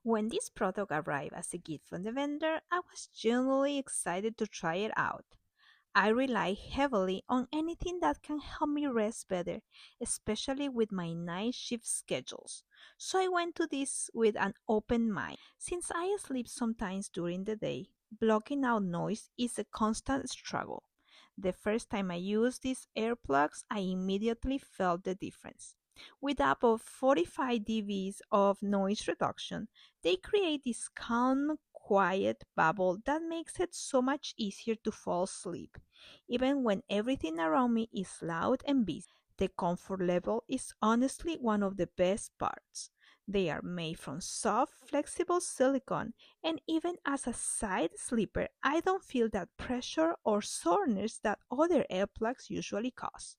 When this product arrived as a gift from the vendor, I was genuinely excited to try it out. I rely heavily on anything that can help me rest better, especially with my night shift schedules. So I went to this with an open mind. Since I sleep sometimes during the day, blocking out noise is a constant struggle. The first time I used these earplugs, I immediately felt the difference. With about 45 dBs of noise reduction, they create this calm, quiet bubble that makes it so much easier to fall asleep, even when everything around me is loud and busy. The comfort level is honestly one of the best parts. They are made from soft, flexible silicone, and even as a side sleeper, I don't feel that pressure or soreness that other earplugs usually cause.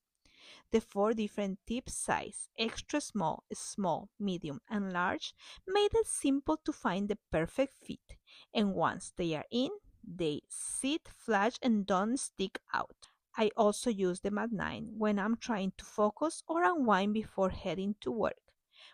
The four different tip size, extra small, small, medium, and large, made it simple to find the perfect fit. And once they are in, they sit flush and don't stick out. I also use them at night when I'm trying to focus or unwind before heading to work.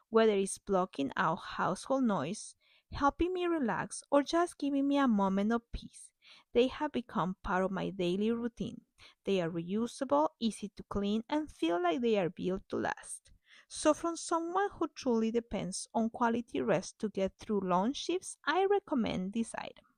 Whether it's blocking out household noise, helping me relax, or just giving me a moment of peace, they have become part of my daily routine. They are reusable, easy to clean, and feel like they are built to last. So, from someone who truly depends on quality rest to get through long shifts, I recommend this item.